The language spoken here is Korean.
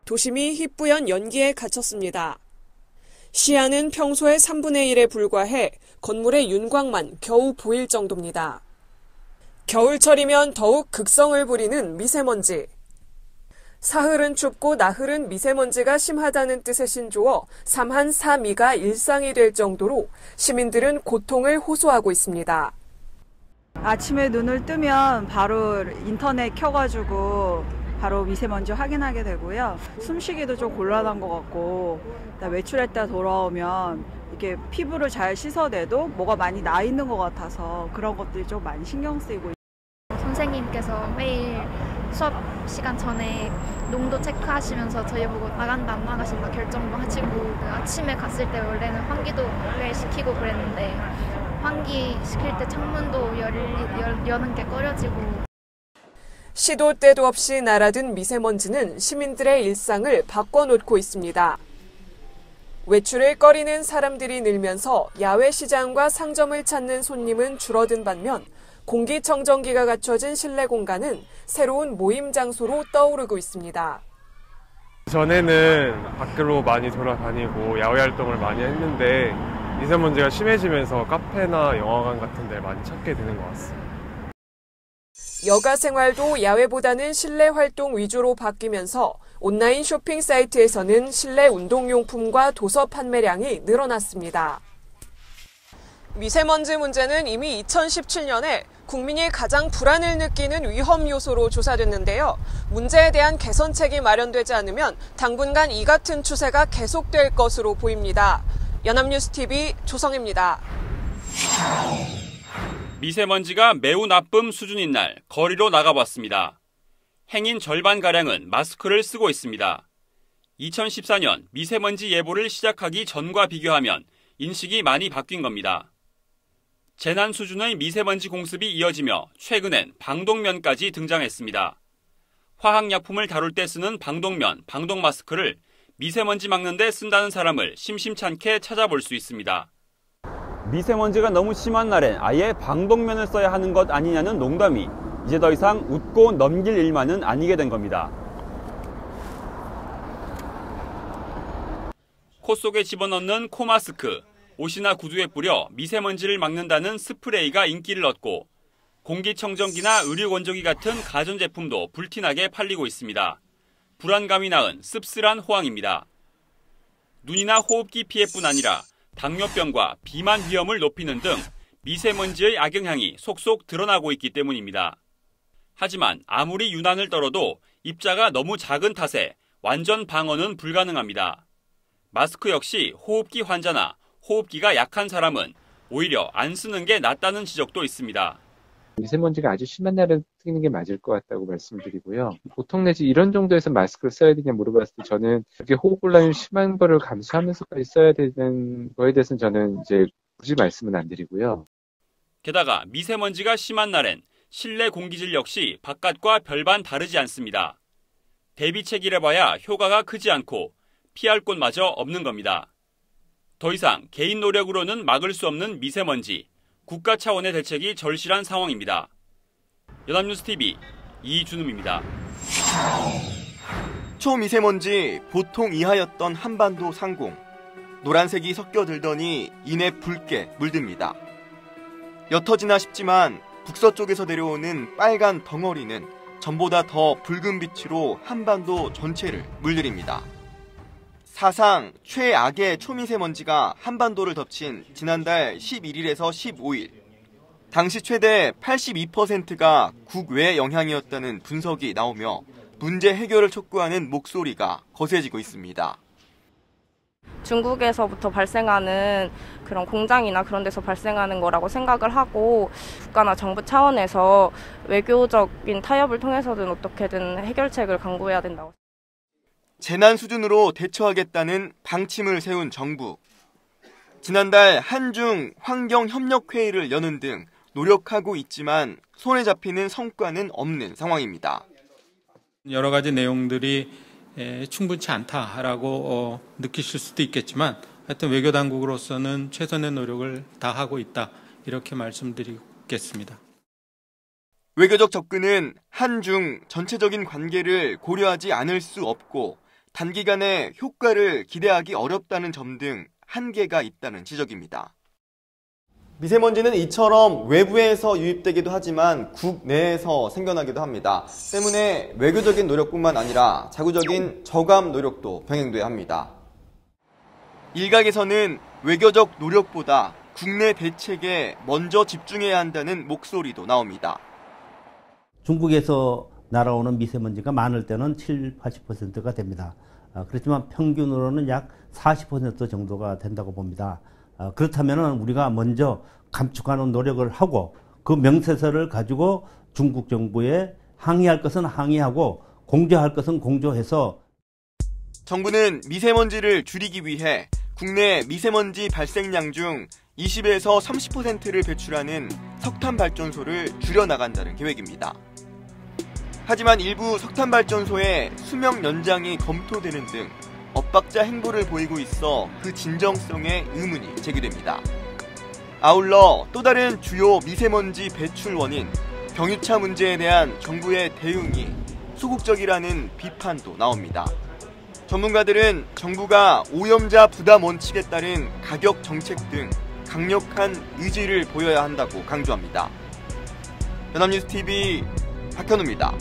도심이 희뿌연 연기에 갇혔습니다. 시야는 평소의 3분의 1에 불과해 건물의 윤곽만 겨우 보일 정도입니다. 겨울철이면 더욱 극성을 부리는 미세먼지. 사흘은 춥고 나흘은 미세먼지가 심하다는 뜻의 신조어 삼한사미가 일상이 될 정도로 시민들은 고통을 호소하고 있습니다. 아침에 눈을 뜨면 바로 인터넷 켜가지고 바로 미세먼지 확인하게 되고요. 숨쉬기도 좀 곤란한 것 같고, 외출했다 돌아오면 이렇게 피부를 잘 씻어내도 뭐가 많이 나 있는 것 같아서 그런 것들이 좀 많이 신경 쓰이고 있습니다. 선생님께서 매일 수업 시간 전에 농도 체크하시면서 저희 보고 나간다 안 나가신다 결정도 하시고, 아침에 갔을 때 원래는 환기도를 시키고 그랬는데 환기 시킬 때 창문도 여는 게 꺼려지고. 시도 때도 없이 날아든 미세먼지는 시민들의 일상을 바꿔놓고 있습니다. 외출을 꺼리는 사람들이 늘면서 야외 시장과 상점을 찾는 손님은 줄어든 반면 공기청정기가 갖춰진 실내 공간은 새로운 모임 장소로 떠오르고 있습니다. 전에는 밖으로 많이 돌아다니고 야외 활동을 많이 했는데 미세먼지가 심해지면서 카페나 영화관 같은 데 많이 찾게 되는 것 같습니다. 여가 생활도 야외보다는 실내 활동 위주로 바뀌면서 온라인 쇼핑 사이트에서는 실내 운동용품과 도서 판매량이 늘어났습니다. 미세먼지 문제는 이미 2017년에 국민이 가장 불안을 느끼는 위험 요소로 조사됐는데요. 문제에 대한 개선책이 마련되지 않으면 당분간 이 같은 추세가 계속될 것으로 보입니다. 연합뉴스TV 조성입니다. 미세먼지가 매우 나쁨 수준인 날 거리로 나가봤습니다. 행인 절반가량은 마스크를 쓰고 있습니다. 2014년 미세먼지 예보를 시작하기 전과 비교하면 인식이 많이 바뀐 겁니다. 재난 수준의 미세먼지 공습이 이어지며 최근엔 방독면까지 등장했습니다. 화학약품을 다룰 때 쓰는 방독면, 방독마스크를 미세먼지 막는 데 쓴다는 사람을 심심찮게 찾아볼 수 있습니다. 미세먼지가 너무 심한 날엔 아예 방독면을 써야 하는 것 아니냐는 농담이 이제 더 이상 웃고 넘길 일만은 아니게 된 겁니다. 코 속에 집어넣는 코마스크, 옷이나 구두에 뿌려 미세먼지를 막는다는 스프레이가 인기를 얻고 공기청정기나 의류건조기 같은 가전제품도 불티나게 팔리고 있습니다. 불안감이 낳은 씁쓸한 호황입니다. 눈이나 호흡기 피해뿐 아니라 당뇨병과 비만 위험을 높이는 등 미세먼지의 악영향이 속속 드러나고 있기 때문입니다. 하지만 아무리 유난을 떨어도 입자가 너무 작은 탓에 완전 방어는 불가능합니다. 마스크 역시 호흡기 환자나 호흡기가 약한 사람은 오히려 안 쓰는 게 낫다는 지적도 있습니다. 미세먼지가 아주 심한 날은 쓰는 게 맞을 것 같다고 말씀드리고요. 보통 내지 이런 정도에서 마스크를 써야 되냐 물어봤을 때 저는 그렇게 호흡곤란이 심한 거를 감수하면서까지 써야 되는 거에 대해서는 저는 이제 굳이 말씀은 안 드리고요. 게다가 미세먼지가 심한 날엔 실내 공기질 역시 바깥과 별반 다르지 않습니다. 대비책이라봐야 효과가 크지 않고 피할 곳마저 없는 겁니다. 더 이상 개인 노력으로는 막을 수 없는 미세먼지, 국가 차원의 대책이 절실한 상황입니다. 연합뉴스TV 이준음입니다. 초미세먼지 보통 이하였던 한반도 상공. 노란색이 섞여들더니 이내 붉게 물듭니다. 옅어지나 싶지만 북서쪽에서 내려오는 빨간 덩어리는 전보다 더 붉은 빛으로 한반도 전체를 물들입니다. 사상 최악의 초미세먼지가 한반도를 덮친 지난달 11일에서 15일. 당시 최대 82%가 국외 영향이었다는 분석이 나오며 문제 해결을 촉구하는 목소리가 거세지고 있습니다. 중국에서부터 발생하는 그런 공장이나 그런 데서 발생하는 거라고 생각을 하고 국가나 정부 차원에서 외교적인 타협을 통해서든 어떻게든 해결책을 강구해야 된다고. 재난 수준으로 대처하겠다는 방침을 세운 정부. 지난달 한중 환경협력회의를 여는 등 노력하고 있지만 손에 잡히는 성과는 없는 상황입니다. 여러 가지 내용들이 충분치 않다라고 느끼실 수도 있겠지만 하여튼 외교 당국으로서는 최선의 노력을 다하고 있다 이렇게 말씀드리겠습니다. 외교적 접근은 한중 전체적인 관계를 고려하지 않을 수 없고 단기간에 효과를 기대하기 어렵다는 점 등 한계가 있다는 지적입니다. 미세먼지는 이처럼 외부에서 유입되기도 하지만 국내에서 생겨나기도 합니다. 때문에 외교적인 노력뿐만 아니라 자구적인 저감 노력도 병행돼야 합니다. 일각에서는 외교적 노력보다 국내 대책에 먼저 집중해야 한다는 목소리도 나옵니다. 중국에서 날아오는 미세먼지가 많을 때는 70~80%가 됩니다. 그렇지만 평균으로는 약 40% 정도가 된다고 봅니다. 그렇다면 우리가 먼저 감축하는 노력을 하고 그 명세서를 가지고 중국 정부에 항의할 것은 항의하고 공조할 것은 공조해서 정부는 미세먼지를 줄이기 위해 국내 미세먼지 발생량 중 20에서 30%를 배출하는 석탄 발전소를 줄여나간다는 계획입니다. 하지만 일부 석탄 발전소의 수명 연장이 검토되는 등 엇박자 행보를 보이고 있어 그 진정성에 의문이 제기됩니다. 아울러 또 다른 주요 미세먼지 배출 원인 경유차 문제에 대한 정부의 대응이 소극적이라는 비판도 나옵니다. 전문가들은 정부가 오염자 부담 원칙에 따른 가격 정책 등 강력한 의지를 보여야 한다고 강조합니다. 연합뉴스TV 박현우입니다.